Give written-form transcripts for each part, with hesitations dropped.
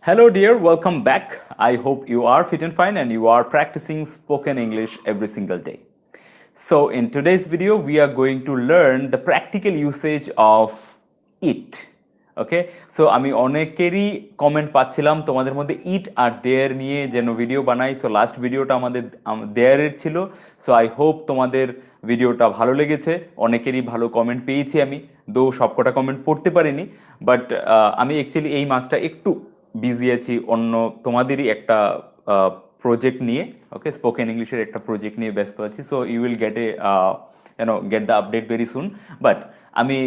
Hello, dear, welcome back. I hope you are fit and fine and you are practicing spoken English every single day. So, in today's video, we are going to learn the practical usage of it. Okay so আমি অনেকেরই comment পাচ্ছিলাম তোমাদের মধ্যে ইট আর দেয়ার নিয়ে যেন video বানাই। So last ভিডিওটা আমাদের দেয়ারের ছিল। সো আই হোপ তোমাদের ভিডিওটা ভালো লেগেছে। অনেকেরই ভালো কমেন্ট পেয়েছি আমি, দো সবকটা কমেন্ট পড়তে পারিনি। বাট আমি অ্যাকচুয়ালি এই মাসটা একটু বিজি আছি অন্য তোমাদেরই একটা প্রজেক্ট নিয়ে। ওকে, স্পোকেন ইংলিশের একটা প্রজেক্ট নিয়ে ব্যস্ত আছি। So you will get get the update very soon. But আমি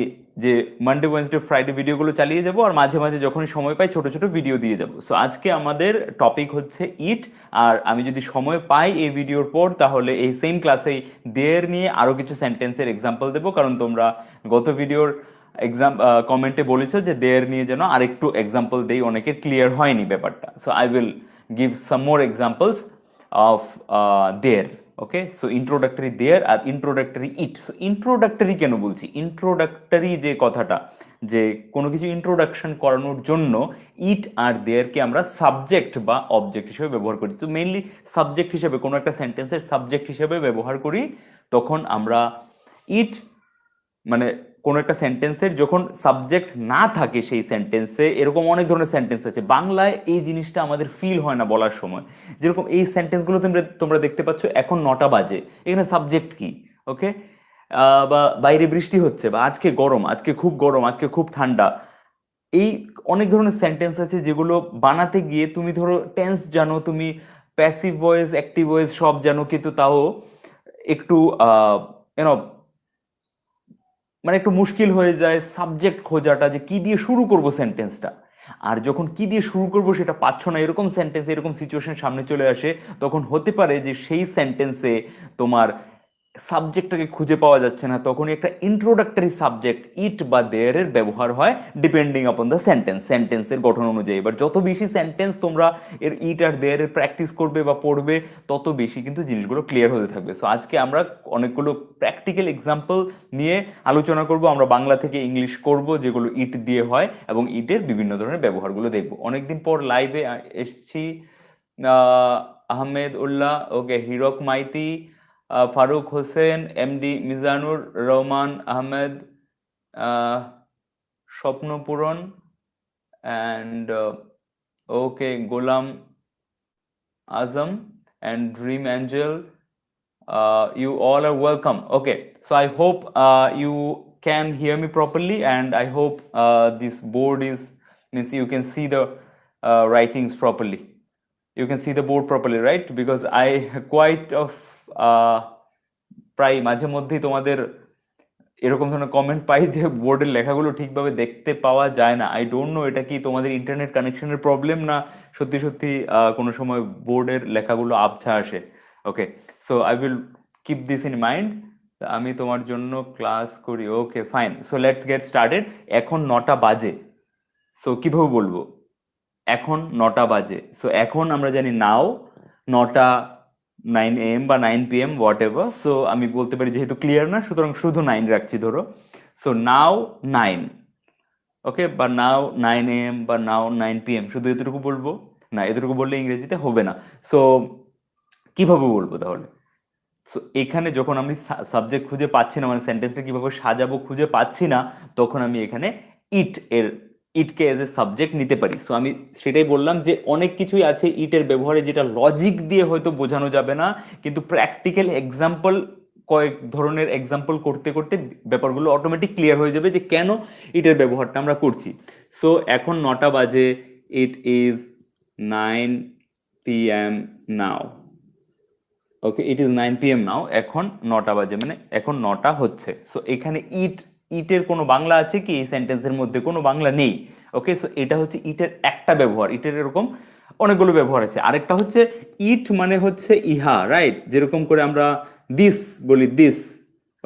যে মানডে ওয়েডনেসডে ফ্রাইডে ভিডিওগুলো চালিয়ে যাব আর মাঝে মাঝে যখনই সময় পাই ছোট ছোট ভিডিও দিয়ে যাব। সো আজকে আমাদের টপিক হচ্ছে ইট। আর আমি যদি সময় পাই এই ভিডিওর পর তাহলে এই সেম ক্লাসেই দেয়ার নিয়ে আরও কিছু সেন্টেন্সের এক্সাম্পল দেবো, কারণ তোমরা গত ভিডিওর কমেন্টে বলেছো যে দেয়ার নিয়ে যেন আরেকটু এক্সাম্পল দেই, অনেকের ক্লিয়ার হয়নি ব্যাপারটা। So I will give some more examples of there. Okay, so introductory there আর ইন্ট্রোডাক্টরি ইট। সো ইন্ট্রোডাক্টরি কেন বলছি? ইন্ট্রোডাক্টরি যে কথাটা, যে কোনো কিছু ইন্ট্রোডাকশন করানোর জন্য ইট আর দেয়ারকে আমরা সাবজেক্ট বা অবজেক্ট হিসেবে ব্যবহার করি। তো মেইনলি সাবজেক্ট হিসেবে, কোনো একটা সেন্টেন্সের সাবজেক্ট হিসেবে ব্যবহার করি তখন আমরা ইট, মানে কোনো একটা সেন্টেন্সের যখন সাবজেক্ট না থাকে সেই সেন্টেন্সে, এরকম অনেক ধরনের সেন্টেন্স আছে। বাংলায় এই জিনিসটা আমাদের ফিল হয় না বলার সময়। যেরকম এই সেন্টেন্সগুলো তোমরা দেখতে পাচ্ছ, এখন 9টা বাজে, এখানে সাবজেক্ট কি? ওকে, বা বাইরে বৃষ্টি হচ্ছে, বা আজকে গরম, আজকে খুব গরম, আজকে খুব ঠান্ডা। এই অনেক ধরনের সেন্টেন্স আছে যেগুলো বানাতে গিয়ে তুমি ধরো টেন্স জানো, তুমি প্যাসিভ ভয়েস অ্যাক্টিভ ভয়েস সব জানো, কিন্তু তাও একটু ইউনো মানে একটু মুশকিল হয়ে যায় সাবজেক্ট খোঁজাটা, যে কি দিয়ে শুরু করব সেন্টেন্সটা। আর যখন কি দিয়ে শুরু করব সেটা পাচ্ছ না, এরকম সেন্টেন্স, এরকম সিচুয়েশন সামনে চলে আসে, তখন হতে পারে যে সেই সেন্টেন্সে তোমার সাবজেক্টটাকে খুঁজে পাওয়া যাচ্ছে না। তখনই একটা ইন্ট্রোডাক্টরি সাবজেক্ট ইট বা দেয়ারের ব্যবহার হয় ডিপেন্ডিং আপন দ্য সেন্টেন্সের গঠন অনুযায়ী। এবার যত বেশি সেন্টেন্স তোমরা এর ইট আর দেয়ারের প্র্যাকটিস করবে বা পড়বে, তত বেশি কিন্তু জিনিসগুলো ক্লিয়ার হতে থাকবে। সো আজকে আমরা অনেকগুলো প্র্যাকটিক্যাল এক্সাম্পল নিয়ে আলোচনা করব। আমরা বাংলা থেকে ইংলিশ করব যেগুলো ইট দিয়ে হয়, এবং ইটের বিভিন্ন ধরনের ব্যবহারগুলো দেখব। অনেকদিন পর লাইভে এসছি। Ahmed Ullah, okay, Hirak Maiti, Faruk Hossain, MD Mizanur Rahman Ahmed, Swapnapuran, and okay, Golam Azam and Dream Angel. You all are welcome. Okay, so I hope you can hear me properly, and I hope this board is, means you can see the writings properly. You can see the board properly, right? Because I quite of প্রায় মাঝে মধ্যেই তোমাদের এরকম ধরনের comment পাই যে বোর্ডের লেখাগুলো ঠিকভাবে দেখতে পাওয়া যায় না। আই ডোন্ট নো এটা কি তোমাদের ইন্টারনেট কানেকশনের প্রবলেম, না সত্যি সত্যি কোনো সময় বোর্ডের লেখাগুলো আবছা আসে। Okay, so I will keep this in mind. আমি তোমার জন্য ক্লাস করি। Okay, fine. So let's get started. এখন 9টা বাজে। সো কিভাবে বলবো? এখন 9টা বাজে। সো এখন আমরা জানি নাও 9টা, 9 AM বা 9 PM হোয়াট এভার। সো আমি বলতে পারি যেহেতু ক্লিয়ার না, সুতরাং শুধু 9 রাখছি ধরো। সো নাও 9, ওকে, বা নাও 9 AM বা নাও 9 PM, শুধু এতটুকু বলবো না? এতটুকু বললে ইংরেজিতে হবে না। সো কিভাবে বলবো তাহলে? সো এখানে যখন আমি সাবজেক্ট খুঁজে পাচ্ছি না, মানে সেন্টেন্সটা কিভাবে সাজাবো খুঁজে পাচ্ছি না, তখন আমি এখানে ইটকে এজ এ সাবজেক্ট নিতে পারি। সো আমি সেটাই বললাম যে অনেক কিছুই আছে ইটের ব্যবহারে যেটা লজিক দিয়ে হয়তো বোঝানো যাবে না, কিন্তু প্র্যাকটিক্যাল এক্সাম্পল, কয়েক ধরনের এক্সাম্পল করতে করতে ব্যাপারগুলো অটোমেটিক ক্লিয়ার হয়ে যাবে যে কেন ইটের ব্যবহারটা আমরা করছি। সো এখন 9টা বাজে, ইট is 9 PM now. Okay, it is 9 PM নাও। এখন 9টা বাজে, মানে এখন 9টা হচ্ছে। সো এখানে ইটের কোনো বাংলা আছে কি? এই সেন্টেন্সের মধ্যে কোনো বাংলা নেই। ওকে, সো এটা হচ্ছে ইটের একটা ব্যবহার। ইটের এরকম অনেকগুলো ব্যবহার আছে। আরেকটা হচ্ছে ইট মানে হচ্ছে ইহা, রাইট? যেরকম করে আমরা দিস বলি, দিস,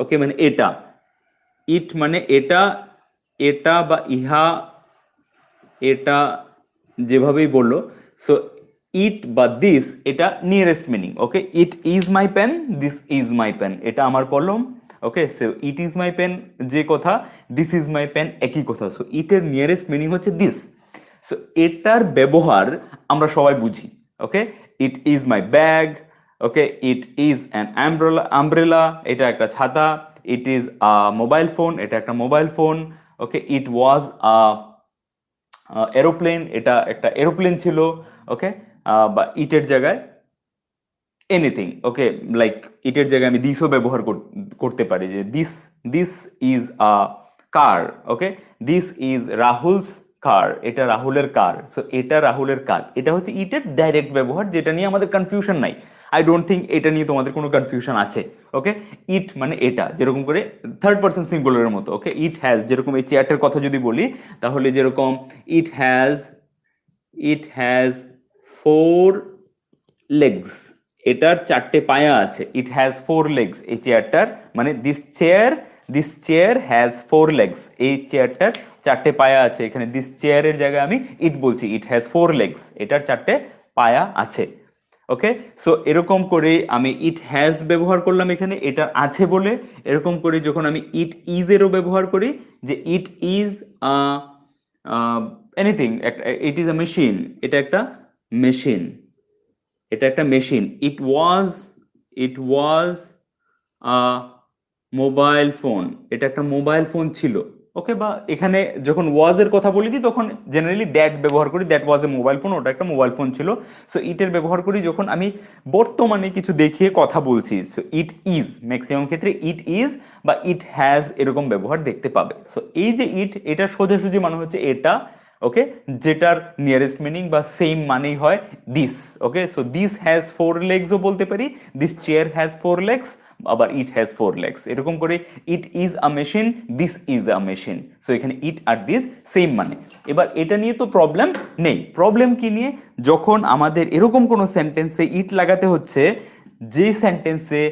ওকে, মানে এটা। ইট মানে এটা, এটা বা ইহা, এটা যেভাবেই বললো। সো ইট বা দিস এটা nearest meaning. Okay, it is my pen, this is my pen, এটা আমার কলম। Okay, so it is my pen যে কথা, দিস ইজ মাই পেন একই কথা। সো ইটের নিয়ারেস্ট মিনিং হচ্ছে দিস। সো এটার ব্যবহার আমরা সবাই বুঝি। Okay, it is my bag, okay, it is an umbrella, এটা একটা ছাতা, it is a mobile phone, এটা একটা mobile phone, okay, it was a aeroplane, এটা একটা এরোপ্লেন ছিল, ওকে, বা ইটের জায়গায় এনিথিং, ওকে, লাইক ইটের জায়গায় আমি দিসও ব্যবহার করতে পারি, যে this this is a car, okay, this is Rahul's car, এটা রাহুলের কার, সো এটা রাহুলের কার, এটা হচ্ছে ইটের ডাইরেক্ট ব্যবহার, যেটা নিয়ে আমাদের কনফিউশন নাই। আই ডোন্ট থিঙ্ক এটা নিয়ে তোমাদের কোনো কনফিউশন আছে। ওকে, ইট মানে এটা, যেরকম করে থার্ড পার্সন সিঙ্গুলারের মতো। ওকে, ইট হ্যাজ, যেরকম এই চেয়ারটার কথা যদি বলি, তাহলে যেরকম ইট হ্যাজ 4 legs, এটার 4টে পায়া আছে। ইট হ্যাজ 4 legs, এই চেয়ারটার মানে দিস চেয়ার হ্যাজ 4 legs, এই চেয়ারটার 4টে পায়া আছে। এখানে দিস চেয়ারের জায়গায় আমি ইট বলছি, ইট হ্যাজ 4 legs, এটার 4টে পায়া আছে। ওকে, সো এরকম করে আমি ইট হ্যাজ ব্যবহার করলাম এখানে, এটা আছে বলে। এরকম করে যখন আমি ইট ইজ এরও ব্যবহার করি, যে it is anything, it is a machine, এটা একটা মেশিন, এটা একটা machine. It was a mobile phone, এটা একটা মোবাইল ফোন ছিল। ওকে, বা এখানে যখন ওয়াজ এর কথা বলি দিই তখন জেনারেলি দ্যাট ব্যবহার করি, that was A mobile phone, ওটা একটা মোবাইল ফোন ছিল। সো ইটের ব্যবহার করি যখন আমি বর্তমানে কিছু দেখিয়ে কথা বলছি। সো ইট ইজ, ম্যাক্সিমাম ক্ষেত্রে ইট ইজ বা ইট হ্যাজ এরকম ব্যবহার দেখতে পাবে। সো এই যে ইট, এটা সোজাসুজি মানে হচ্ছে এটা, ওকে, যেটার নিয়ারেস্ট মিনিং বা সেম মানেই হয় this. Okay, so this has 4 legsও বলতে পারি, দিস চেয়ার হ্যাজ 4 legs, আবার ইট হ্যাজ 4 legs, এরকম করে ইট is a machine, this is a machine. So এখানে ইট আর দিস সেম মানে। এবার এটা নিয়ে তো প্রবলেম নেই। প্রবলেম কি নিয়ে? যখন আমাদের এরকম কোনো সেন্টেন্সে ইট লাগাতে হচ্ছে যে সেন্টেন্সে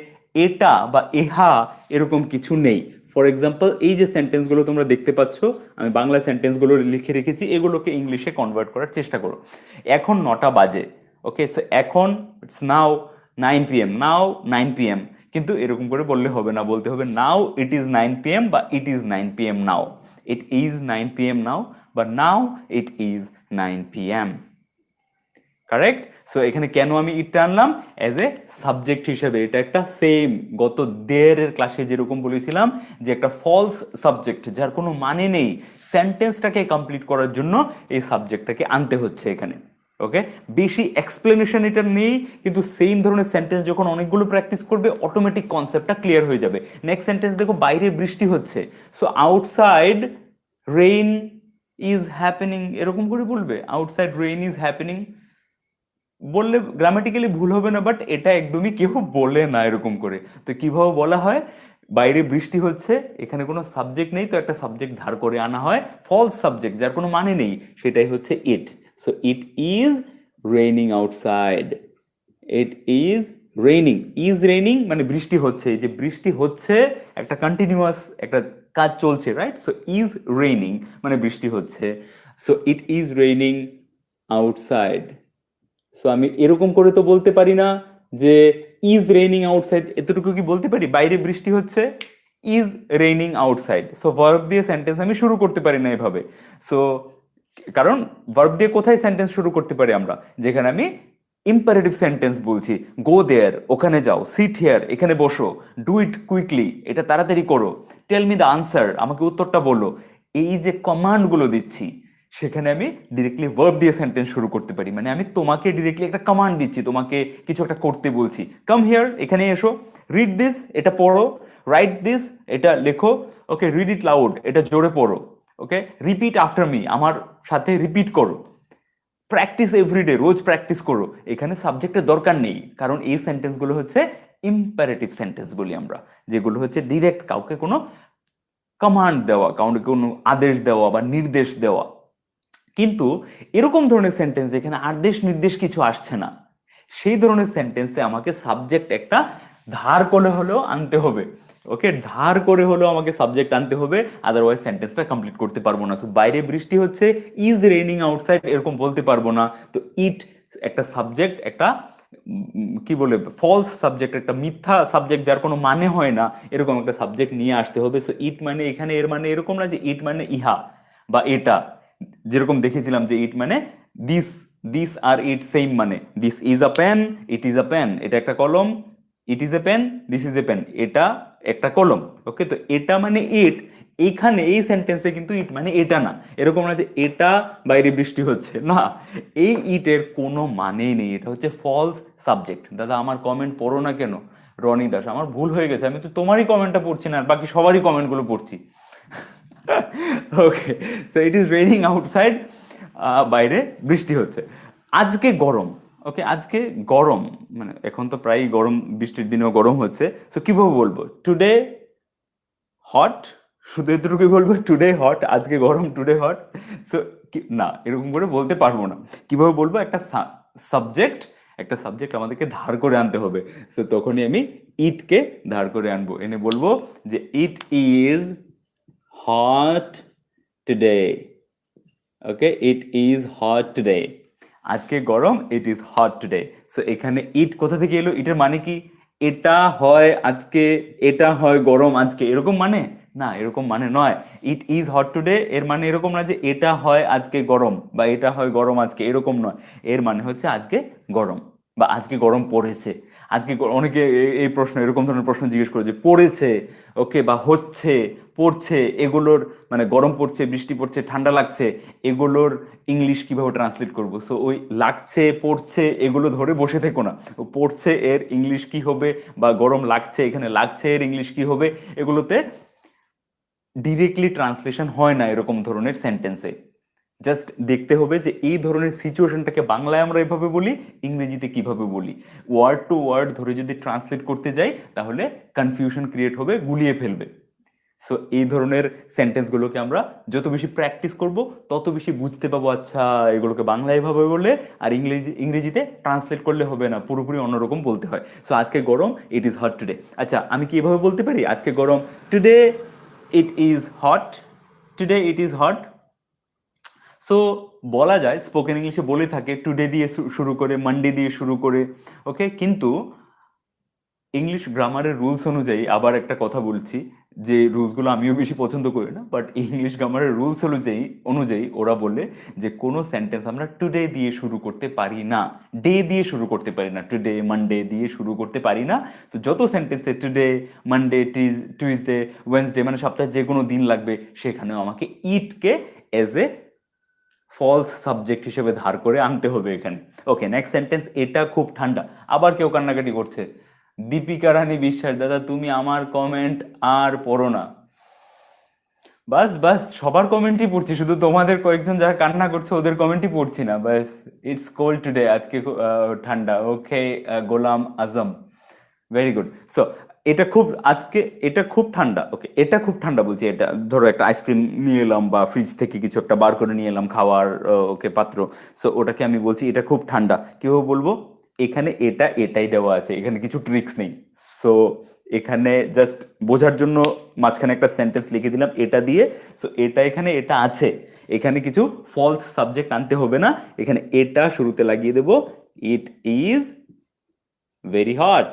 এটা বা এহা এরকম কিছু নেই। ফর এক্সাম্পল, এই যে সেন্টেন্সগুলো তোমরা দেখতে পাচ্ছ, আমি বাংলা সেন্টেন্সগুলো লিখে রেখেছি, এগুলোকে ইংলিশে কনভার্ট করার চেষ্টা করো। এখন 9টা বাজে। ওকে, সো এখন it's now 9 p.m, now 9 p.m, কিন্তু এরকম করে বললে হবে না, বলতে হবে নাও ইট ইজ 9 p.m বা ইট is 9 p.m now, it is 9 p.m now, বা now it is 9 p.m। Correct? So এখানে কেন আমি ইটটা আনলাম অ্যাজ এ সাবজেক্ট হিসেবে? এটা একটা সেম গত দেড়ের ক্লাসে যেরকম বলেছিলাম যে একটা ফলস সাবজেক্ট যার কোনো মানে নেই, সেন্টেন্সটাকে কমপ্লিট করার জন্য এই সাবজেক্টটাকে আনতে হচ্ছে এখানে। ওকে, বেশি এক্সপ্লেনেশন এটা নেই, কিন্তু সেম ধরনের সেন্টেন্স যখন অনেকগুলো প্র্যাকটিস করবে অটোমেটিক কনসেপ্টটা ক্লিয়ার হয়ে যাবে। নেক্সট সেন্টেন্স দেখো, বাইরে বৃষ্টি হচ্ছে, so outside rain is happening, এরকম করে বলবে, আউটসাইড রেইন ইজ হ্যাপেনিং। বললে গ্রামাটিক্যালি ভুল হবে না, বাট এটা একদমই কেউ বলে না এরকম করে। তো কিভাবে বলা হয়? বাইরে বৃষ্টি হচ্ছে, এখানে কোনো সাবজেক্ট নেই, তো একটা সাবজেক্ট ধার করে আনা হয়, ফলস সাবজেক্ট যার কোনো মানে নেই, সেটাই হচ্ছে it. So it is raining outside, it is raining, is raining মানে বৃষ্টি হচ্ছে। এই যে বৃষ্টি হচ্ছে, একটা কন্টিনিউয়াস একটা কাজ চলছে, রাইট? সো ইজ রেইনিং মানে বৃষ্টি হচ্ছে। So it is raining outside. So আমি এরকম করে তো বলতে পারি না যে ইজ রেইনিং আউটসাইড, এতটুকু কি বলতে পারি? বাইরে বৃষ্টি হচ্ছে, is raining outside. So verb দিয়ে সেন্টেন্স আমি শুরু করতে পারি না এভাবে। সো কারণ ভার্ব দিয়ে কোথায় সেন্টেন্স শুরু করতে পারি আমরা? যেখানে আমি ইম্পারেটিভ সেন্টেন্স বলছি, গো দেয়ার, ওখানে যাও, সিট হিয়ার, এখানে বসো, ডু ইট কুইকলি, এটা তাড়াতাড়ি করো, টেল মি দ্য আনসার, আমাকে উত্তরটা বলো, এই যে কমান্ডগুলো দিচ্ছি, সেখানে আমি ডিরেক্টলি ভার্ব দিয়ে সেন্টেন্স শুরু করতে পারি। মানে আমি তোমাকে ডিরেক্টলি একটা কমান্ড দিচ্ছি, তোমাকে কিছু একটা করতে বলছি, কাম হিয়ার, এখানে এসো, রিড দিস, এটা পড়ো, রাইট দিস, এটা লেখো, ওকে, রিড ইট লাউড, এটা জোরে পড়ো, ওকে, রিপিট আফটার মি, আমার সাথে রিপিট করো, প্র্যাকটিস এভরিডে, রোজ প্র্যাকটিস করো। এখানে সাবজেক্টের দরকার নেই, কারণ এই সেন্টেন্সগুলো হচ্ছে ইম্পারেটিভ সেন্টেন্স বলি আমরা, যেগুলো হচ্ছে ডিরেক্ট কাউকে কোনো কমান্ড দেওয়া, কাউকে কোনো আদেশ দেওয়া বা নির্দেশ দেওয়া। কিন্তু এরকম ধরনের সেন্টেন্স যেখানে আদেশ নির্দেশ কিছু আসছে না, সেই ধরনের সেন্টেন্সে আমাকে সাবজেক্ট একটা ধার করে হলেও আনতে হবে। ওকে, ধার করে হলেও আমাকে সাবজেক্ট আনতে হবে, আদারওয়াইজ সেন্টেন্সটা কমপ্লিট করতে পারবো না। সো বাইরে বৃষ্টি হচ্ছে, ইজ রেইনিং আউটসাইড এরকম বলতে পারবো না। তো ইট একটা সাবজেক্ট, একটা কি বলে, ফলস সাবজেক্ট, একটা মিথ্যা সাবজেক্ট যার কোনো মানে হয় না, এরকম একটা সাবজেক্ট নিয়ে আসতে হবে। সো ইট মানে এখানে এর মানে এরকম না যে ইট মানে ইহা বা এটা, যেরকম দেখেছিলাম যে ইট মানে দিস, দিস আর ইট সেম, মানে this is a pen, it is a pen, এটা একটা কলম, it is a pen, this is a pen, এটা একটা কলম। ওকে, তো এটা মানে ইট, এইখানে এই সেন্টেন্সে কিন্তু ইট মানে এটা না, এরকম না যে এটা বাইরে বৃষ্টি হচ্ছে, না, এই ইটের কোনো মানেই নেই, এটা হচ্ছে ফলস সাবজেক্ট। দাদা আমার কমেন্ট পড়ো না কেন? রনি দাস, আমার ভুল হয়ে গেছে, আমি তো তোমারই কমেন্টটা পড়ছি না, আর বাকি সবারই কমেন্টগুলো পড়ছি। Okay, so it is raining outside, বাইরে বৃষ্টি হচ্ছে। আজকে গরম, ওকে, আজকে গরম, মানে এখন তো প্রায় গরম, বৃষ্টির দিনেও গরম হচ্ছে, সো কিভাবে বলবো? টুডে হট, শুধু এতটুকুই বলবো, টুডে হট, আজকে গরম, টুডে হট। সো না, এরকম করে বলতে পারবো না। কিভাবে বলবো? একটা সাবজেক্ট, একটা সাবজেক্ট আমাদেরকে ধার করে আনতে হবে। সো তখনই আমি ইটকে ধার করে আনবো, এনে বলবো যে it is hot today. Okay, it is hot today, আজকে গরম, it is hot today. So এখানে ইট কোথা থেকে এলো? ইটের মানে কি? এটা হয় আজকে, এটা হয় গরম আজকে, এরকম মানে না, এরকম মানে নয়। ইট ইজ হট টুডে এর মানে এরকম না যে এটা হয় আজকে গরম বা এটা হয় গরম আজকে, এরকম নয়। এর মানে হচ্ছে আজকে গরম বা আজকে গরম পড়েছে। আজকে অনেকে এই প্রশ্ন, এরকম ধরনের প্রশ্ন জিজ্ঞেস করে যে পড়েছে, ওকে, বা হচ্ছে, পড়ছে, এগুলোর মানে গরম পড়ছে, বৃষ্টি পড়ছে, ঠান্ডা লাগছে, এগুলোর ইংলিশ কিভাবে ট্রান্সলেট করবো? সো ওই লাগছে, পড়ছে, এগুলো ধরে বসে থেকো না। পড়ছে এর ইংলিশ কি হবে, বা গরম লাগছে, এখানে লাগছে এর ইংলিশ কি হবে, এগুলোতে ডিরেক্টলি ট্রান্সলেশন হয় না এরকম ধরনের সেন্টেন্সে। জাস্ট দেখতে হবে যে এই ধরনের সিচুয়েশনটাকে বাংলায় আমরা এভাবে বলি, ইংরেজিতে কিভাবে বলি। ওয়ার্ড টু ওয়ার্ড ধরে যদি ট্রান্সলেট করতে যাই তাহলে কনফিউশন ক্রিয়েট হবে, গুলিয়ে ফেলবে। সো এই ধরনের সেন্টেন্সগুলোকে আমরা যত বেশি প্র্যাকটিস করব তত বেশি বুঝতে পাবো, আচ্ছা এগুলোকে বাংলায় এভাবে বললে আর ইংরেজিতে ট্রান্সলেট করলে হবে না, পুরোপুরি অন্যরকম বলতে হয়। সো আজকে গরম, ইট ইজ হট টুডে। আচ্ছা আমি কি এভাবে বলতে পারি? আজকে গরম, today it is hot, today it is hot. So বলা যায়, স্পোকেন ইংলিশে বলে থাকে টুডে দিয়ে শুরু করে, মানডে দিয়ে শুরু করে, ওকে, কিন্তু ইংলিশ গ্রামারের রুলস অনুযায়ী আবার একটা কথা বলছি, যে রুলসগুলো আমিও বেশি পছন্দ করি না, বাট ইংলিশ গ্রামারের রুলস অনুযায়ী অনুযায়ী ওরা বলে যে কোনো সেন্টেন্স আমরা টুডে দিয়ে শুরু করতে পারি না, ডে দিয়ে শুরু করতে পারি না, টুডে মানডে দিয়ে শুরু করতে পারি না। তো যত সেন্টেন্সে টুডে, মানডে, টিউজডে, ওয়েন্সডে, মানে সপ্তাহে যে কোনো দিন লাগবে, সেখানেও আমাকে ইটকে এজ এ ফলস সাবজেক্ট হিসেবে ধার করে আনতে হবে এখানে। ওকে, নেক্সট সেন্টেন্স, এটা খুব ঠান্ডা। আবার কেউ কান্নাকাটি করছে, দীপিকা রানী বিশ্বাস, দাদা তুমি আমার কমেন্ট আর পড়ো না। বাস বাস, সবার কমেন্টই পড়ছি, শুধু তোমাদের কয়েকজন যারা কান্না করছে ওদের কমেন্টই পড়ছি না, বাস। ইটস কোল্ড টুডে, আজকে ঠান্ডা। ওকে, Golam Azam, very good. So এটা খুব, আজকে এটা খুব ঠান্ডা, ওকে, এটা খুব ঠান্ডা বলছি। এটা ধরো একটা আইসক্রিম নিয়ে এলাম বা ফ্রিজ থেকে কিছু একটা বার করে নিয়ে এলাম খাওয়ার, ওকে, পাত্র। সো ওটাকে আমি বলছি এটা খুব ঠান্ডা, কিভাবে বলবো? এখানে এটা এটাই দেওয়া আছে, এখানে কিছু ট্রিক্স নেই। সো এখানে জাস্ট বোঝার জন্য মাঝখানে একটা সেন্টেন্স লিখে দিলাম এটা দিয়ে। সো এটা এখানে এটা আছে, এখানে কিছু ফলস সাবজেক্ট আনতে হবে না, এখানে এটা শুরুতে লাগিয়ে দেবো, it is very hot,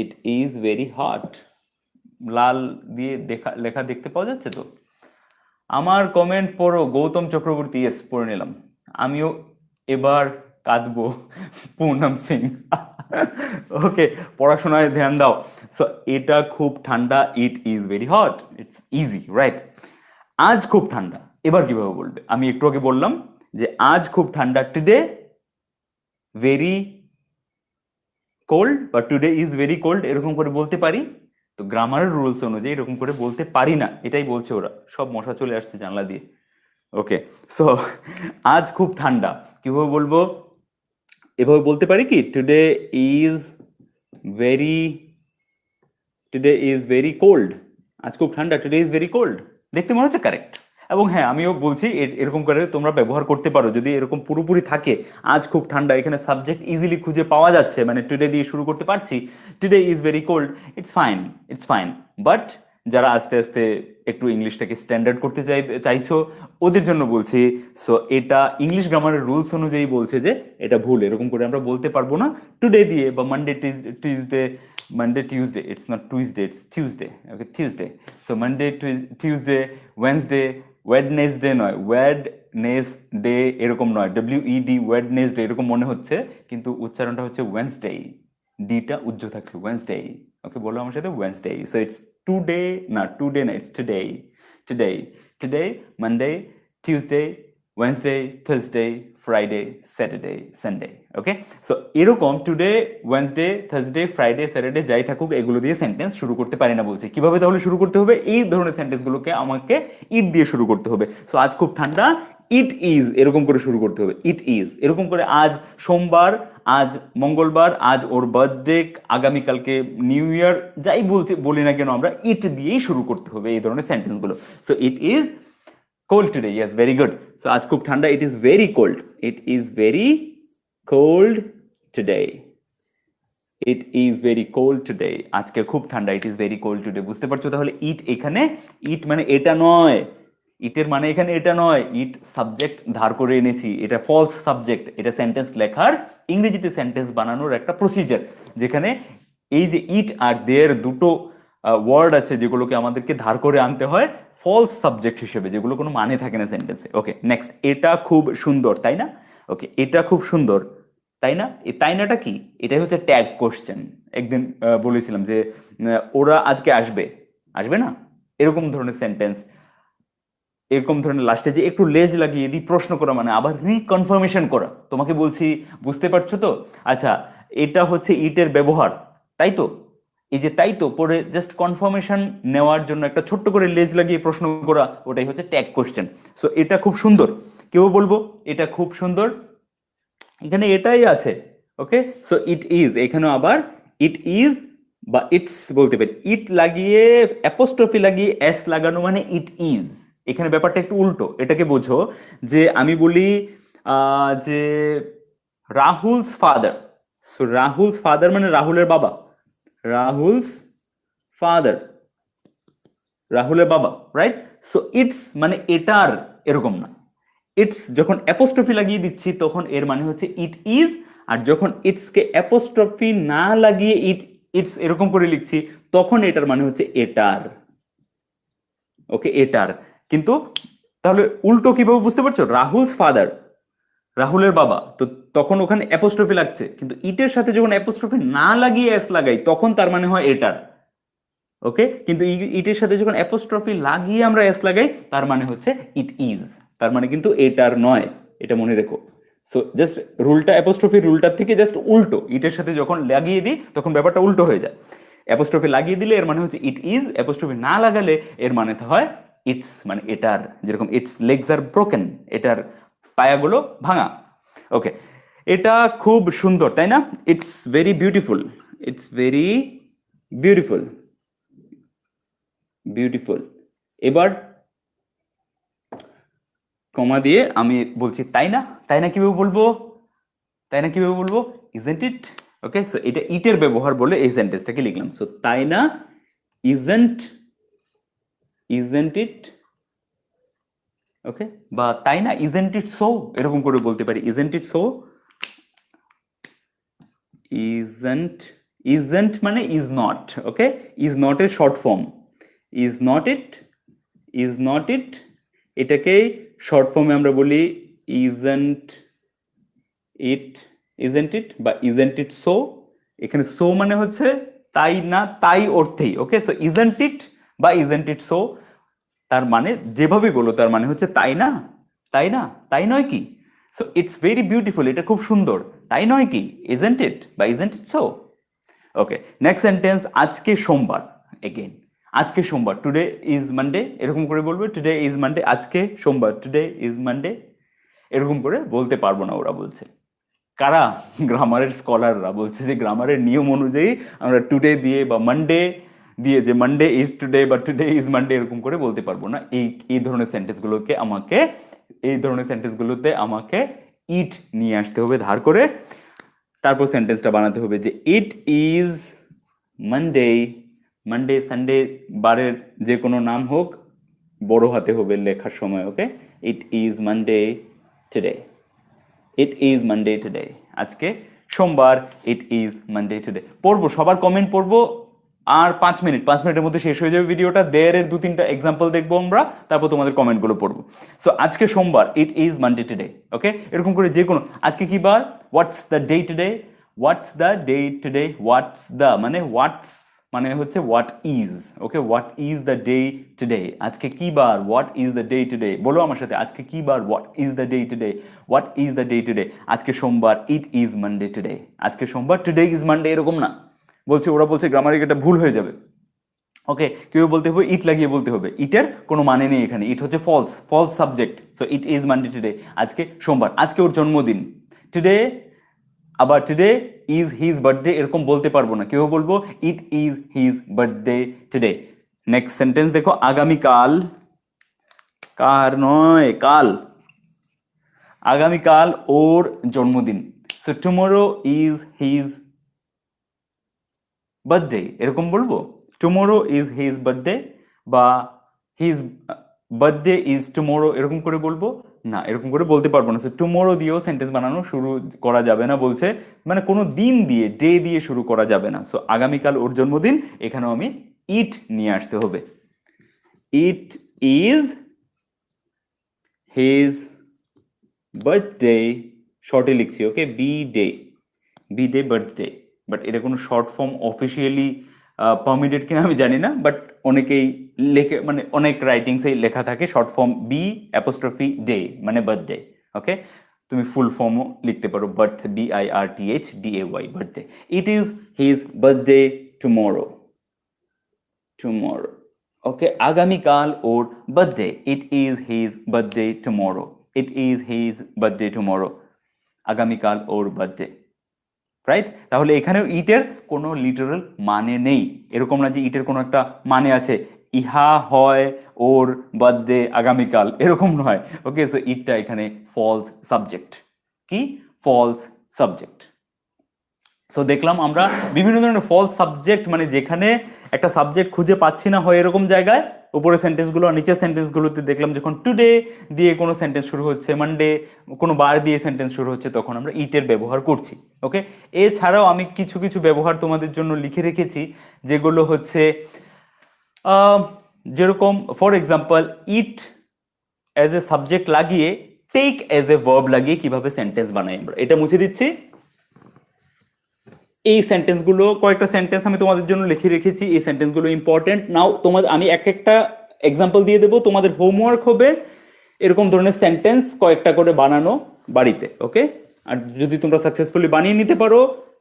it is very hot, লাল দিয়ে লেখা দেখতে পাওয়া যাচ্ছে তো? আমার কমেন্ট পড়ো, গৌতম চক্রবর্তী, ইয়েস পড়ে নিলাম। আমিও এবার কাঁদবো, পুনম সিং। ওকে, পড়াশোনায় ধ্যান দাও। সো এটা খুব ঠান্ডা, ইট is very hot, it's easy, right? আজ খুব ঠান্ডা, এবার কিভাবে বলবে? আমি একটু আগে বললাম যে আজ খুব ঠান্ডা, টুডে ভেরি কোল্ড বা টুডে ইজ ভেরি কোল্ড, এরকম করে বলতে পারি। তো গ্রামারের রুলস অনুযায়ী এরকম করে বলতে পারি না, এটাই বলছে ওরা। সব মশা চলে আসছে জানলা দিয়ে। ওকে, সো আজ খুব ঠান্ডা কিভাবে বলবো? এভাবে বলতে পারি কি, today is very, today is very cold, আজ খুব ঠান্ডা, টুডে ইজ ভেরি কোল্ড। দেখতে মনে হচ্ছে কারেক্ট। এবং হ্যাঁ, আমিও বলছি এরকম করে তোমরা ব্যবহার করতে পারো যদি এরকম পুরোপুরি থাকে। আজ খুব ঠান্ডা, এখানে সাবজেক্ট ইজিলি খুঁজে পাওয়া যাচ্ছে, মানে টুডে দিয়ে শুরু করতে পারছি, today is very cold, it's fine, it's fine. But যারা আস্তে আস্তে একটু ইংলিশটাকে স্ট্যান্ডার্ড করতে চাইছো ওদের জন্য বলছি, সো এটা ইংলিশ গ্রামারের রুলস অনুযায়ী বলছে যে এটা ভুল, এরকম করে আমরা বলতে পারবো না টুডে দিয়ে, বা Monday, Tuesday, Monday, Tuesday. It's not Tuesday, it's Tuesday. Okay, Tuesday. So Monday, Tuesday, Wednesday, Wednesday নয়, ওয়েডনেসডে এরকম নয়, WED ওয়েডনেসডে এরকম মনে হচ্ছে, কিন্তু উচ্চারণটা হচ্ছে ওয়েন্সডে, ডিটা উজ্জ থাকছে, ওয়েন্সডে। ওকে, বলো আমার সাথে, ওয়েন্সডে। সো ইটস টুডে, না টুডে না, it's today, today, today, Monday, Tuesday, Wednesday, Thursday, Friday, Saturday, Sunday. Okay, so এরকম today, Wednesday, Thursday, Friday, Saturday যাই থাকুক, এগুলো দিয়ে সেন্টেন্স শুরু করতে পারি না বলছি। কিভাবে তাহলে শুরু করতে হবে? এই ধরনের সেন্টেন্সগুলোকে আমাকে ইট দিয়ে শুরু করতে হবে। সো আজ খুব ঠান্ডা, ইট ইজ এরকম করে শুরু করতে হবে, ইট ইজ এরকম করে। আজ সোমবার, আজ মঙ্গলবার, আজ ওর বার্থডে, আগামীকালকে নিউ ইয়ার, যাই বলি না কেন আমরা ইট দিয়েই শুরু করতে হবে এই ধরনের সেন্টেন্সগুলো। So it is cold today, yes, very good. So আজ খুব ঠান্ডা, it is very cold, it is very cold today, it is very cold today, আজকে খুব ঠান্ডা, it is very cold today। বুঝতে পারছো তাহলে ইট এখানে, ইট মানে এটা নয়, ইটের মানে এখানে এটা নয়, ইট সাবজেক্ট ধার করে এনেছি, এটা ফলস সাবজেক্ট, এটা সেন্টেন্স লেখার, ইংরেজিতে সেন্টেন্স বানানোর একটা প্রসিজার, যেখানে এই যে ইট আর দেয়ার দুটো ওয়ার্ড আছে যেগুলোকে আমাদেরকে ধার করে আনতে হয় ফলস সাবজেক্ট হিসেবে, যেগুলো কোনো মানে থাকে না সেন্টেন্সে। ওকে, নেক্সট, এটা খুব সুন্দর, তাই না? ওকে, এটা খুব সুন্দর, তাই না? এই তাই নাটা কি? এটাই হচ্ছে ট্যাগ কোশ্চেন। একদিন বলেছিলাম যে ওরা আজকে আসবে, আসবে না, এরকম ধরনের সেন্টেন্স, এরকম ধরনের লাস্টে যে একটু লেজ লাগিয়ে দিই প্রশ্ন করা, মানে আবার রিকনফার্মেশন করা। তোমাকে বলছি, বুঝতে পারছো তো? আচ্ছা, এটা হচ্ছে ইটের ব্যবহার, তাই তো? এই যে তাই তো পরে জাস্ট কনফার্মেশন নেওয়ার জন্য একটা ছোট্ট করে লেজ লাগিয়ে প্রশ্ন করা, ওটাই হচ্ছে ট্যাগ কোশ্চেন। সো এটা খুব সুন্দর, কেউ বলবো এটা খুব সুন্দর, এখানে এটাই আছে। ওকে, সো ইট ইজ, এখানেও আবার ইট ইজ বা ইটস বলতে পারি, ইট লাগিয়ে অ্যাপোস্ট্রফি লাগিয়ে এস লাগানো মানে ইট ইজ। এখানে ব্যাপারটা একটু উল্টো, এটাকে বোঝো যে আমি বলি যে Rahul's father, so Rahul's father মানে রাহুলের বাবা, রাহুলস ফাদার, রাহুলের বাবা, রাইট? সো ইটস মানে এটার, এরকম না। ইটস যখন অ্যাপোস্ট্রফি লাগিয়ে দিচ্ছি তখন এর মানে হচ্ছে ইট ইজ, আর যখন ইটসকে অ্যাপোস্ট্রফি না লাগিয়ে ইটস এরকম করে লিখছি তখন এটার মানে হচ্ছে এটার। ওকে, এটার। কিন্তু তাহলে উল্টো কিভাবে বুঝতে পারছো? রাহুলস ফাদার, রাহুলের বাবা, তো তখন ওখানে অ্যাপোস্ট্রফি লাগছে, কিন্তু ইটের সাথে যখন অ্যাপোস্ট্রফি না লাগিয়ে এস লাগাই তখন তার মানে হয় এটার। ওকে, কিন্তু ইটের সাথে যখন অ্যাপোস্ট্রফি লাগিয়ে আমরা এস লাগাই তার মানে হচ্ছে ইট ইজ, তার মানে কিন্তু এটার নয়, এটা মনে রেখো। সো জাস্ট রুলটা, অ্যাপোস্ট্রফি রুলটার থেকে জাস্ট উল্টো, ইটের সাথে যখন লাগিয়ে দিই তখন ব্যাপারটা উল্টো হয়ে যায়। অ্যাপোস্ট্রফি লাগিয়ে দিলে এর মানে হচ্ছে ইট ইজ, অ্যাপোস্ট্রফি না লাগালে এর মানে হয় ইটস, মানে এটার। যেরকম ইটস লেগস আর ব্রোকেন, এটার পায়াগুলো ভাঙা। ওকে, এটা খুব সুন্দর, তাই না? It's very beautiful, it's very beautiful, beautiful. এবার কমা দিয়ে আমি বলছি তাই না, তাই না কিভাবে বলবো? তাই না কিভাবে বলবো? Isn't it. ওকে, সো এটা ইটের ব্যবহার বলে এই সেন্টেন্সটাকে লিখলাম। সো তাই না, ইজেন্ট, ইজেন্ট ইট। ওকে, বা তাই না, ইজেন্ট ইট সো, এরকম করে বলতে পারি, isn't it so. Isn't, isn't মানে is not. Okay, is not এর short form, is not it, is not it, এটাকেই শর্ট ফর্মে আমরা বলি ইজেন্ট ইট, ইজেন্ট ইট বা ইজেন্ট ইট সো। এখানে সো মানে হচ্ছে তাই না, তাই অর্থেই। ওকে, সো ইজেন্ট ইট বা ইজেন্ট ইট সো, তার মানে যেভাবেই বলো তার মানে হচ্ছে তাই না, তাই না, তাই নয় কি? সো ইটস ভেরি বিউটিফুল, এটা খুব সুন্দর, তাই নয় কি? ইজেন্ট ইট বা isn't it so. Okay, next sentence, আজকে সোমবার। এগেইন, আজকে সোমবার, টুডে ইজ মানডে, এরকম করে বলবে, টুডে ইজ মানডে, আজকে সোমবার, টুডে ইজ মানডে, এরকম করে বলতে পারবো না, ওরা বলছে। কারা? গ্রামারের স্কলাররা বলছে যে গ্রামারের নিয়ম অনুযায়ী আমরা টুডে দিয়ে বা মানডে দিয়ে, যে মানডে ইজ টুডে বা টুডে ইজ মানডে এরকম করে বলতে পারবো না। এই ধরনের সেন্টেন্সগুলোকে আমাকে, এই ধরনের সেন্টেন্সগুলোতে আমাকে ইট নিয়ে আসতে হবে ধার করে, তারপর সেন্টেন্সটা বানাতে হবে যে ইট ইজ মানডে, মানডে সানডে বারের যে কোনো নাম হোক বড় হাতে হবে লেখার সময়। Okay, it is Monday today, it is Monday today, আজকে সোমবার, ইট ইজ মানডে টুডে। পড়বো, সবার কমেন্ট পড়বো, আর 5 মিনিটের মধ্যে শেষ হয়ে যাবে ভিডিওটা। দেয়ারের 2-3টা এক্সাম্পল দেখবো আমরা, তারপর তোমাদের কমেন্টগুলো পড়বো। সো আজকে সোমবার, it is Monday today. Okay, এরকম করে যে কোনো, আজকে কি বার, what's the day today, what's the day today, what's the মানে হোয়াটস মানে হচ্ছে what is. Okay, what is the day today, আজকে কি বার, what is the day today. বলো আমার সাথে, আজকে কি বার, what is the day today, what is the day today. আজকে সোমবার, ইট ইজ মানডে টুডে। আজকে সোমবার, টুডে ইজ মানডে, এরকম না। বলছে, ওরা বলছে গ্রামারিক এটা ভুল হয়ে যাবে। ওকে, কেউ বলতে হবে ইট লাগিয়ে বলতে হবে, ইটের কোনো মানে নেই এখানে, ইট হচ্ছে false, false subject. So it is Monday today, আজকে সোমবার, আজকে ওর জন্মদিন। টুডে, আবার টুডে ইজ হিজ বার্থডে এরকম বলতে পারবো না, কেউ বলবো ইট is his birthday today. Next sentence দেখো, আগামীকাল, কার নয় কাল, আগামীকাল ওর জন্মদিন। So tomorrow is his birthday, এরকম বলবো, টুমোরো ইজ হিজ বার্থডে, বা হিজ বার্থডে ইজ টুমোরো, এরকম করে বলবো না, এরকম করে বলতে পারবো না। সো টুমোরো দিয়েও সেন্টেন্স বানানো শুরু করা যাবে না, বলছে মানে কোনো দিন দিয়ে, ডে দিয়ে শুরু করা যাবে না। সো আগামীকাল ওর জন্মদিন, এখানেও আমি ইট নিয়ে আসতে হবে। ইট ইজ হিজ বার্থডে, শর্টে লিখছি, okay, B day, B day birthday. But এটা কোনো শর্ট ফর্ম অফিসিয়ালি পারমিটেড কিনা আমি জানি না, বাট অনেকেই লেখে, মানে অনেক রাইটিংসেই লেখা থাকে short form B apostrophe day মানে বার্থডে। ওকে, তুমি ফুল ফর্মও লিখতে পারো, birth, BIRTHDAY, birthday. It is his birthday tomorrow, tomorrow. Okay, আগামীকাল ওর birthday, it is his birthday tomorrow, it is his birthday tomorrow, আগামীকাল ওর বার্থডে। রাইট, তাহলে এখানেও ইটের কোনো লিটারাল মানে নেই, এরকম না যে ইটের কোনো একটা মানে আছে, ইহা হয় ওর বার্থডে আগামীকাল, এরকম নয়। ওকে, সো ইটটা এখানে ফলস সাবজেক্ট। কি, ফলস সাবজেক্ট। সো দেখলাম আমরা বিভিন্ন ধরনের ফলস সাবজেক্ট, মানে যেখানে একটা সাবজেক্ট খুঁজে পাচ্ছি না হয় এরকম জায়গায়, উপরে সেন্টেন্সগুলো আর নিচের সেন্টেন্সগুলোতে দেখলাম যখন টুডে দিয়ে কোনো সেন্টেন্স শুরু হচ্ছে, মানডে কোনো বার দিয়ে সেন্টেন্স শুরু হচ্ছে, তখন আমরা ইটের ব্যবহার করছি। ওকে, এছাড়াও আমি কিছু কিছু ব্যবহার তোমাদের জন্য লিখে রেখেছি, যেগুলো হচ্ছে যেরকম for example, it as a subject লাগিয়ে টেক অ্যাজ এ ভার্ব লাগিয়ে কিভাবে সেন্টেন্স বানাই আমরা, এটা মুছে দিচ্ছি। এই সেন্টেন্সগুলো, কয়েকটা সেন্টেন্স আমি তোমাদের জন্য লিখে রেখেছি, এই সেন্টেন্সগুলো ইম্পর্টেন্ট। নাও তোমাদের আমি এক একটা এক্সাম্পল দিয়ে দেবো, তোমাদের হোমওয়ার্ক হবে এরকম ধরনের সেন্টেন্স কয়েকটা করে বানানো বাড়িতে। ওকে, আর যদি তোমরা সাকসেসফুলি বানিয়ে নিতে পারো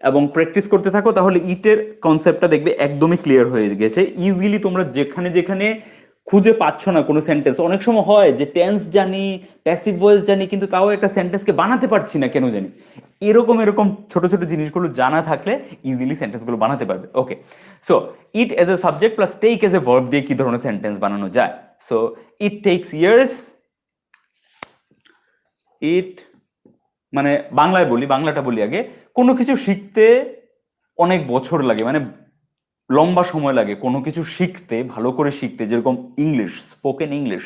এবং প্র্যাকটিস করতে থাকো, তাহলে ইটের কনসেপ্টটা দেখবে একদমই ক্লিয়ার হয়ে গেছে। ইজিলি তোমরা যেখানে যেখানে খুঁজে পাচ্ছ না কোনো সেন্টেন্স, অনেক সময় হয় যে টেন্স জানি, প্যাসিভ ভয়েস জানি, কিন্তু তাও একটা সেন্টেন্সকে বানাতে পারছি না কেন জানি, এরকম এরকম ছোট ছোট জিনিসগুলো জানা থাকলে ইজিলি সেন্টেন্সগুলো বানাতে পারবে। Okay, so it as a subject plus take as a verb দিয়ে কি ধরনের সেন্টেন্স বানানো যায়। So it takes years, it মানে বাংলায় বলি, বাংলাটা বলি আগে, কোনো কিছু শিখতে অনেক বছর লাগে, মানে লম্বা সময় লাগে কোনো কিছু শিখতে, ভালো করে শিখতে। যেরকম ইংলিশ, স্পোকেন ইংলিশ,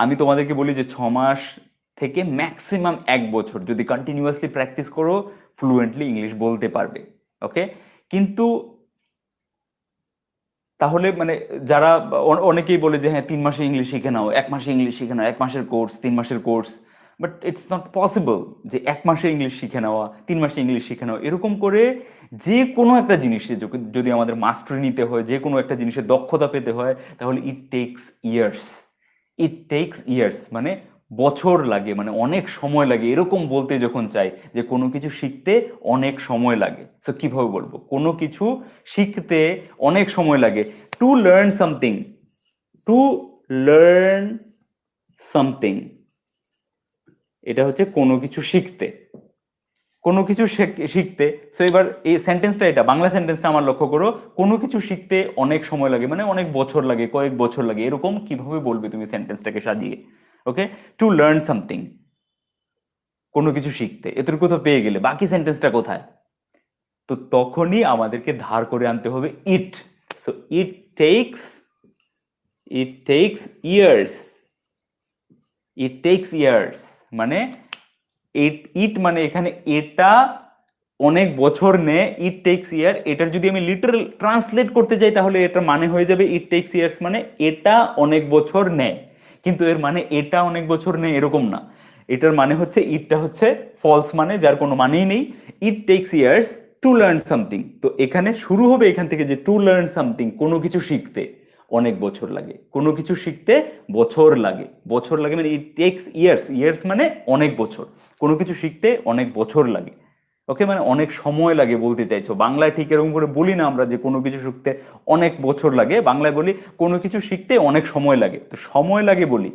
আমি তোমাদেরকে বলি যে 6 মাস থেকে ম্যাক্সিমাম 1 বছর যদি কন্টিনিউয়াসলি প্র্যাকটিস করো, ফ্লুয়েন্টলি ইংলিশ বলতে পারবে। ওকে, কিন্তু তাহলে মানে যারা অনেকেই বলে যে হ্যাঁ 3 মাসে ইংলিশ শিখে নাও, 1 মাসে ইংলিশ শিখে নাও, 1 মাসের কোর্স, 3 মাসের course, but it's not possible যে 1 মাসে ইংলিশ শিখে নেওয়া, 3 মাসে ইংলিশ শিখে নেওয়া। এরকম করে যে কোনো একটা জিনিসে যদি আমাদের মাস্টারি নিতে হয়, যে কোনো একটা জিনিসের দক্ষতা পেতে হয়, তাহলে ইট takes years, it takes years মানে বছর লাগে, মানে অনেক সময় লাগে। এরকম বলতে যখন চাই যে কোনো কিছু শিখতে অনেক সময় লাগে, সো কিভাবে বলবো, কোনো কিছু শিখতে অনেক সময় লাগে। To learn something, to learn something, এটা হচ্ছে কোনো কিছু শিখতে, কোনো কিছু শিখতে। সো এবার এই সেন্টেন্সটা, এটা বাংলা সেন্টেন্সটা আমার লক্ষ্য করো, কোনো কিছু শিখতে অনেক সময় লাগে মানে অনেক বছর লাগে, কয়েক বছর লাগে, এরকম কিভাবে বলবে তুমি সেন্টেন্সটাকে সাজিয়ে। ওকে, টু লার্ন সামথিং, কোনো কিছু শিখতে, এতটুকু তো পেয়ে গেলে, বাকি সেন্টেন্সটা কোথায়? তো তখনই আমাদেরকে ধার করে আনতে হবে it. So it takes, it takes years, it takes years মানে ইট মানে এখানে এটা অনেক বছর নেয়, ইট টেক্স ইয়ার, এটার যদি আমি লিটারাল ট্রান্সলেট করতে যাই তাহলে এটা মানে হয়ে যাবে ইট টেক্স ইয়ার্স মানে এটা অনেক বছর নেয়। কিন্তু এর মানে এটা অনেক বছর নেয় এরকম না, এটার মানে হচ্ছে ইটটা হচ্ছে ফলস মানে, যার কোনো মানেই নেই। It takes years to learn something, তো এখানে শুরু হবে এখান থেকে যে টু লার্ন সামথিং, কোনো কিছু শিখতে অনেক বছর লাগে, কোনো কিছু শিখতে বছর লাগে, বছর লাগে মানে ইট টেক্স ইয়ার্স, ইয়ার্স মানে অনেক বছর, কোনো কিছু শিখতে অনেক বছর লাগে। ওকে, মানে অনেক সময় লাগে বলতে চাইছো। বাংলায় ঠিক এরকম করে বলি না আমরা যে কোনো কিছু শিখতে অনেক বছর লাগে, বাংলায় বলি কোনো কিছু শিখতে অনেক সময় লাগে, তো সময় লাগে বলি।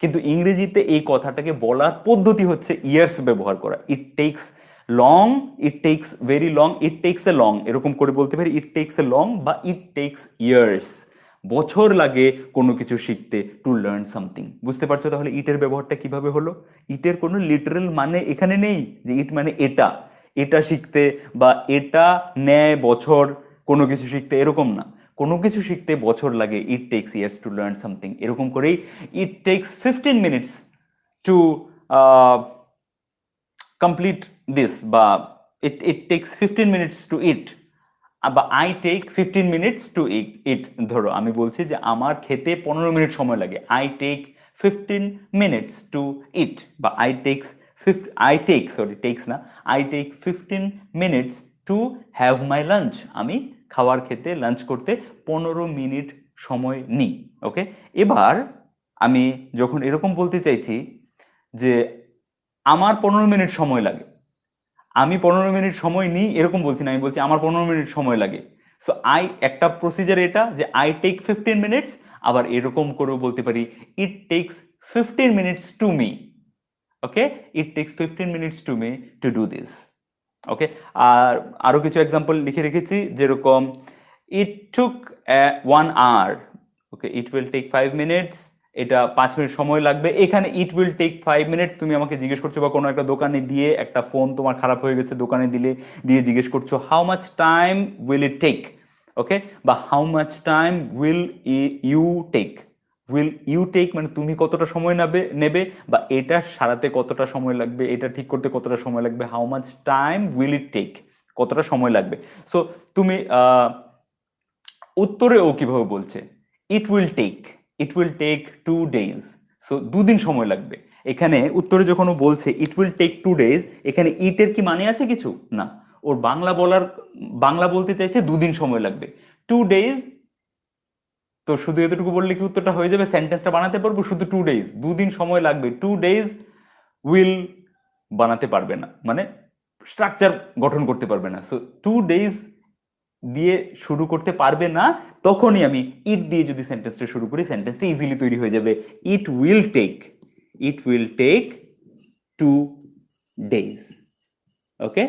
কিন্তু ইংরেজিতে এই কথাটাকে বলার পদ্ধতি হচ্ছে ইয়ার্স ব্যবহার করা। It takes long, it takes very long, it takes a long, এরকম করে বলতে পারি ইট টেক্স এ লং বা ইট টেক্স ইয়ার্স, বছর লাগে কোনো কিছু শিখতে, টু লার্ন সামথিং। বুঝতে পারছো তাহলে ইটের ব্যবহারটা কিভাবে হলো? ইটের কোনো লিটারাল মানে এখানে নেই যে ইট মানে এটা, এটা শিখতে বা এটা নেয় বছর কোনো কিছু শিখতে, এরকম না। কোনো কিছু শিখতে বছর লাগে, it takes years to learn something, এরকম করেই ইট takes 15 minutes two complete this, বা ইট টেক্স 15 মিনিটস টু ইট, বা আই টেক 15 মিনিটস টু ইট। ধরো আমি বলছি যে আমার খেতে 15 মিনিট সময় লাগে, I take 15 minutes to it, বা আই টেক সরি টেক্স না, I take 15 minutes to have my lunch, আমি খাবার খেতে লাঞ্চ করতে 15 মিনিট সময় নিই। ওকে, এবার আমি যখন এরকম বলতে চাইছি যে আমার 15 মিনিট সময় লাগে, আমি 15 মিনিট সময় নিই এরকম বলছি না, আমি বলছি আমার 15 মিনিট সময় লাগে। সো একটা প্রসিজার এটা যে আই টেক 15 মিনিটস, আবার এরকম করেও বলতে পারি it takes 15 minutes to me. Okay, it takes 15 minutes to me to do this. Okay, আর আরো কিছু এক্সাম্পল লিখে রেখেছি, যেরকম it took 1 hour, okay it will take 5 minutes, এটা 5 মিনিট সময় লাগবে। এখানে ইট উইল টেক 5 মিনিটস তুমি আমাকে জিজ্ঞেস করছো, বা কোনো একটা দোকানে দিয়ে, একটা ফোন তোমার খারাপ হয়ে গেছে, দোকানে দিয়ে জিজ্ঞেস করছো how much time will it take, okay, বা how much time will you take, will you take মানে তুমি কতটা সময় নেবে, বা এটা সারাতে কতটা সময় লাগবে, এটা ঠিক করতে কতটা সময় লাগবে, how much time will it take, কতটা সময় লাগবে। সো তুমি উত্তরে ও কিভাবে বলছে, it will take 2 days, so 2 দিন সময় লাগবে। এখানে উত্তরে যখন ও বলছে ইট উইল টেক 2 ডেজ, এখানে ইটের কি মানে আছে কিছু না, ওর বাংলা বলতে চাইছে 2 দিন সময় লাগবে, 2 ডেজ। তো শুধু এতটুকু বললে কি উত্তরটা হয়ে যাবে? সেন্টেন্সটা বানাতে পারবো শুধু 2 ডেজ, 2 দিন সময় লাগবে, 2 ডেজ উইল বানাতে পারবে না, মানে স্ট্রাকচার গঠন করতে পারবে না। সো 2 ডেজ দিয়ে শুরু করতে পারবে না, তখনই আমি ইট দিয়ে যদি সেন্টেন্সটা শুরু করি, সেন্টেন্সটা ইজিলি তৈরি হয়ে যাবে, ইট উইল টেক 2 ডেজ। ওকে,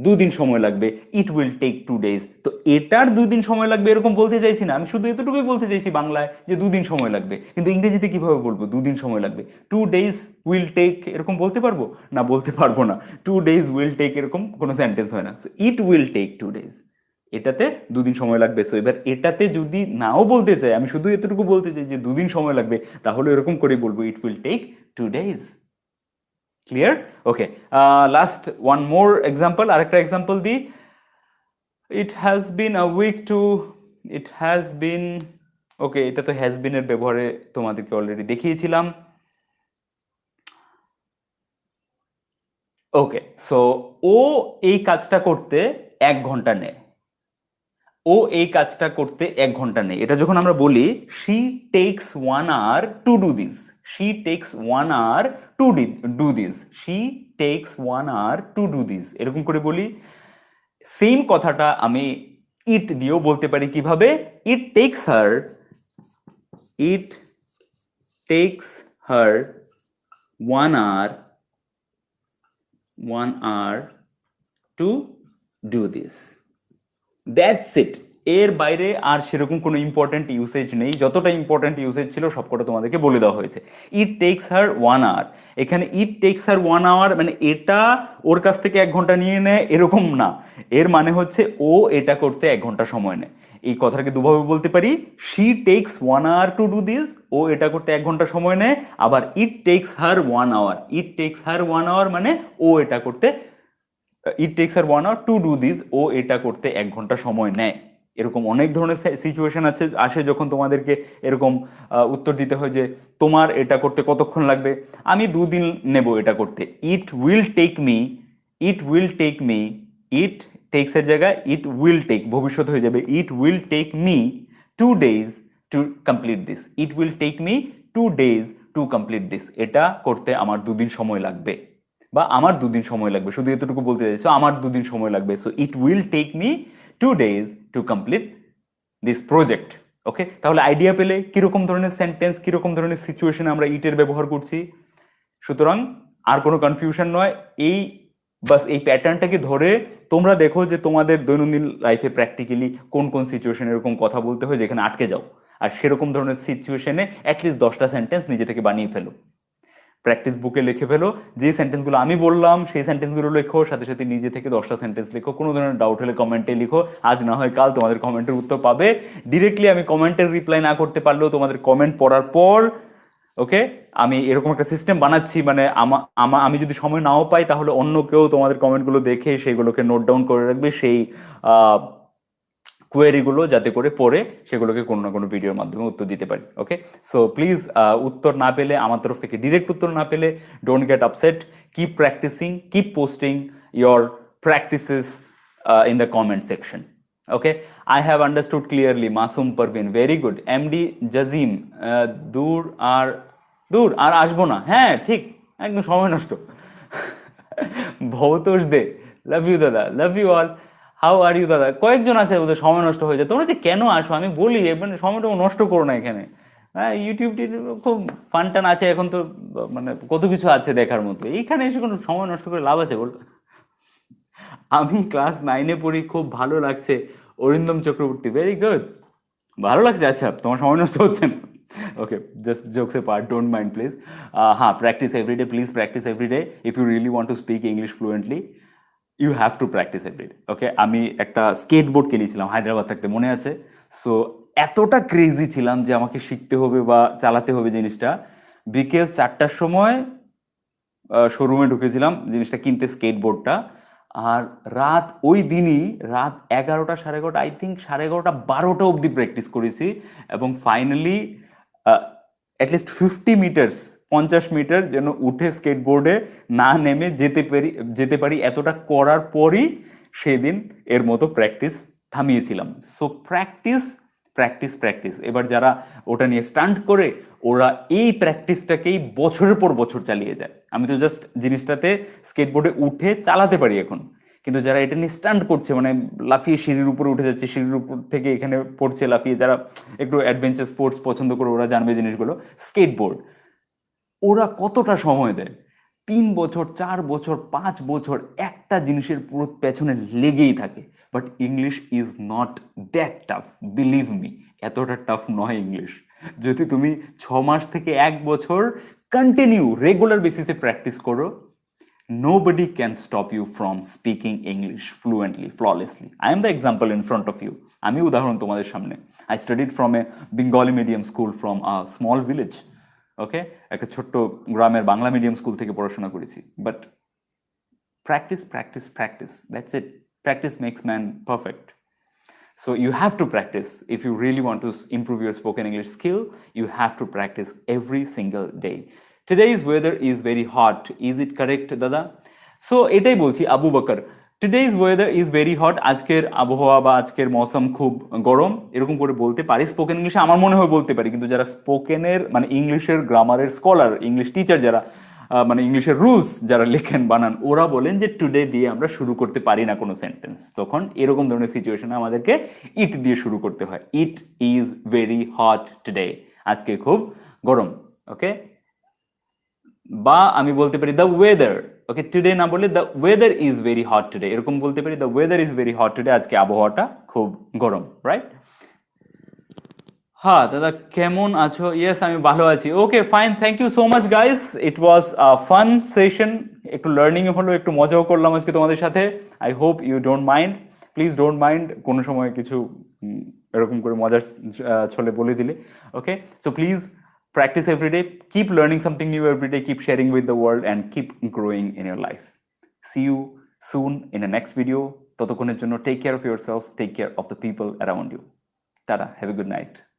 2 দিন সময় লাগবে, ইট উইল টেক 2 ডেজ। তো এটার 2 দিন সময় লাগবে এরকম বলতে চাইছি না, আমি শুধু এতটুকুই বলতে চাইছি বাংলায় যে 2 দিন সময় লাগবে। কিন্তু ইংরেজিতে কিভাবে বলবো 2 দিন সময় লাগবে? 2 ডেজ উইল টেক এরকম বলতে পারবো না? বলতে পারবো না। 2 ডেজ উইল টেক এরকম কোনো সেন্টেন্স হয় না। So it will take 2 days, এটাতে 2 দিন সময় লাগবে। সো এবার এটাতে যদি নাও বলতে চাই, আমি শুধু এতটুকু বলতে চাই যে 2 দিন সময় লাগবে, তাহলে এরকম করে বলবো it will take 2 days. Clear? Okay, last one more example, আরেকটা এক্সাম্পল দিই। It has been a week too, it has been, okay এটা তো হ্যাজ বিন এর ব্যবহারে তোমাদেরকে অলরেডি দেখিয়েছিলাম। ওকে, সো ও এই কাজটা করতে 1 ঘন্টা নেয়, ও এই কাজটা করতে 1 ঘন্টা নেই। এটা যখন আমরা বলি she takes 1 hour to do this, she takes 1 hour to do this, she takes 1 hour to do this, এরকম করে বলি। সেম কথাটা আমি ইট দিয়েও বলতে পারি। কিভাবে? It takes her, it takes her 1 hour to do this, that's it. এর বাইরে আর সেরকম কোনো ইম্পর্টেন্ট ইউসেজ নেই, যতটা ইম্পর্টেন্ট ইউসেজ ছিল সবকটা তোমাদেরকে বলে দেওয়া হয়েছে। ইট টেক্স হার 1 আওয়ার, এখানে ইট টেক্স হার 1 আওয়ার মানে এটা ওর কাছ থেকে 1 ঘন্টা নিয়ে নেয় এরকম না, এর মানে হচ্ছে ও এটা করতে 1 ঘন্টা সময় নেয়। এই কথাটাকে দুভাবে বলতে পারি, she takes 1 hour to do this, ও এটা করতে 1 ঘন্টা সময় নেয়। আবার it takes her 1 hour, it takes her 1 hour মানে ও এটা করতে it takes her 1 hour to do this, ও এটা করতে 1 ঘন্টা সময় নেয়। এরকম অনেক ধরনের সিচুয়েশন আসে যখন তোমাদেরকে এরকম উত্তর দিতে হয় যে তোমার এটা করতে কতক্ষণ লাগবে। আমি 2 দিন নেব এটা করতে। It will take me, it will take me, it takes এর জায়গায় ইট উইল টেক ভবিষ্যৎ হয়ে যাবে, it will take me 2 days to complete this, it will take me 2 days to complete this, এটা করতে আমার 2 দিন সময় লাগবে, বা আমার 2 দিন সময় লাগবে, শুধু এতটুকু বলতে চাইছো আমার 2 দিন সময় লাগবে। So it will take me 2 days to complete this project. Okay, তাহলে আইডিয়া পেলে কিরকম ধরনের সেন্টেন্স, কিরকম ধরনের সিচুয়েশনে আমরা ইটের ব্যবহার করছি। সুতরাং আর কোনো কনফিউশন নয়, এই বাস এই প্যাটার্নটাকে ধরে তোমরা দেখো যে তোমাদের দৈনন্দিন লাইফে প্র্যাকটিক্যালি কোন কোন সিচুয়েশনে এরকম কথা বলতে হয় যেখানে আটকে যাও, আর সেরকম ধরনের সিচুয়েশনে অ্যাটলিস্ট 10টা সেন্টেন্স নিজে থেকে বানিয়ে ফেলো, প্র্যাকটিস বুকে লিখে ফেলো। যে সেন্টেন্সগুলো আমি বললাম সেই সেন্টেন্সগুলো লেখো, সাথে সাথে নিজে থেকে 10টা সেন্টেন্স লেখো। কোনো ধরনের ডাউট হলে কমেন্টে লিখো, আজ না হয় কাল তোমাদের কমেন্টের উত্তর পাবে। ডিরেক্টলি আমি কমেন্টের রিপ্লাই না করতে পারলেও তোমাদের কমেন্ট পড়ার পর, ওকে, আমি এরকম একটা সিস্টেম বানাচ্ছি, মানে আমি যদি সময় নাও পাই তাহলে অন্য কেউ তোমাদের কমেন্টগুলো দেখে সেগুলোকে নোট ডাউন করে রাখবে, সেই কোয়েরিগুলো, যাতে করে পড়ে সেগুলোকে কোনো না কোনো ভিডিওর মাধ্যমে উত্তর দিতে পারি। ওকে, সো প্লিজ উত্তর না পেলে, আমার তরফ থেকে ডিরেক্ট উত্তর না পেলে, don't get upset, keep practising, keep posting your practices in the comment section. Okay, I have understood clearly. Masum Parveen, very good. MD Jazim, দূর আর আসবো না, হ্যাঁ ঠিক, একদম সময় নষ্ট। ভবতোষ দে, love you dada, love you all, how are you dada. কয়েকজন আছে ওদের সময় নষ্ট হয়ে যায়, তোমরা যে কেন আসো আমি বলি, মানে সময়টা নষ্ট করো না এখানে। হ্যাঁ, ইউটিউবটি খুব ফান টান আছে এখন তো, মানে কত কিছু আছে দেখার মতো, এইখানে এসে কোনো সময় নষ্ট করে লাভ আছে বল? আমি ক্লাস 9-এ পড়ি, খুব ভালো লাগছে। অরিন্দম চক্রবর্তী, ভেরি গুড, ভালো লাগছে, আচ্ছা তোমার সময় নষ্ট হচ্ছে না। Okay, just jokes apart, don't mind please. হ্যাঁ, practise every day, please practise every day. If you really want to speak English fluently, you have to practise every day. Okay, আমি একটা স্কেটবোর্ড কিনেছিলাম হায়দ্রাবাদ থাকতে, মনে আছে? সো এতটা ক্রেজি ছিলাম যে আমাকে শিখতে হবে বা চালাতে হবে জিনিসটা। বিকেল 4টার সময় শোরুমে ঢুকেছিলাম জিনিসটা কিনতে, স্কেটবোর্ডটা। আর রাত ওই দিনই রাত 11টা, 11:30, আই থিঙ্ক 11:30, 12টা অবধি প্র্যাকটিস করেছি, এবং ফাইনালি অ্যাটলিস্ট 50 মিটার্স, 50 মিটার যেন উঠে স্কেটবোর্ডে না নেমে যেতে পারি, এতটা করার পরই সেদিন এর মতো প্র্যাকটিস থামিয়েছিলাম। So practise practice practise. এবার যারা ওটা নিয়ে স্টান্ট করে, ওরা এই প্র্যাকটিসটাকেই বছরের পর বছর চালিয়ে যায়। আমি তো জাস্ট জিনিসটাতে স্কেটবোর্ডে উঠে চালাতে পারি এখন, কিন্তু যারা এটা নিয়ে স্টান্ট করছে, মানে লাফিয়ে সিঁড়ির উপরে উঠে যাচ্ছে, সিঁড়ির উপর থেকে এখানে পড়ছে লাফিয়ে, যারা একটু অ্যাডভেঞ্চার স্পোর্টস পছন্দ করে ওরা জানবে জিনিসগুলো। স্কেটবোর্ড ওরা কতটা সময় দেয়, 3 বছর, 4 বছর, 5 বছর একটা জিনিসের পুরো পেছনে লেগেই থাকে। But English is not that tough, believe me, এতটা টাফ নয় ইংলিশ। যদি তুমি 6 মাস থেকে 1 বছর কন্টিনিউ রেগুলার বেসিসে প্র্যাকটিস করো, nobody can stop you from speaking English fluently, flawlessly. I am the example in front of you. আমি উদাহরণ তোমাদের সামনে। I studied from a Bengali medium school from a small village. ওকে, একটা ছোট্ট গ্রামের Bangla medium school থেকে পড়াশোনা করেছি। But practice practice practice, that's it. Practice makes man perfect. So you have to practice. If you really want to improve your spoken English skill, you have to practice every single day. Today's weather is very hot. Is it correct, Dada? So এটাই বলছি, Abu Bakr, today's weather is very hot. আজকের আবহাওয়া বা আজকের মৌসুম খুব গরম, এরকম করে বলতে পারি স্পোকেন ইংলিশে, আমার মনে হয় বলতে পারি। কিন্তু যারা স্পোকেনের মানে ইংলিশের গ্রামারের স্কলার, ইংলিশ টিচার যারা, মানে ইংলিশের রুলস যারা লেখেন বানান, ওরা বলেন যে টুডে দিয়ে আমরা শুরু করতে পারি না কোনো সেন্টেন্স। তখন এরকম ধরনের সিচুয়েশনে আমাদেরকে ইট দিয়ে শুরু করতে হয়। ইট ইজ ভেরি হট টুডে, আজকে খুব গরম। ওকে, বা আমি বলতে পারি দ্য ওয়েদার। ওকে, টুডে না বলে the weather is very hot today, এরকম বলতে পারি the weather is very hot today, আজকে আবহাওয়াটা খুব গরম, রাইট? হ্যাঁ দাদা, কেমন আছো? ইয়েস, আমি ভালো আছি। Okay, fine, thank you so much guys, it was fun session, একটু লার্নিং হলো, একটু মজাও করলাম আজকে তোমাদের সাথে। I hope you don't mind, please don't mind কোনো সময় কিছু এরকম করে মজার ছলে বলে দিলে। Okay, so please practice every day, keep learning something new every day, keep sharing with the world, and keep growing in your life. See you soon in the next video. ততক্ষণের জন্য take care of yourself, take care of the people around you. Tata, have a good night.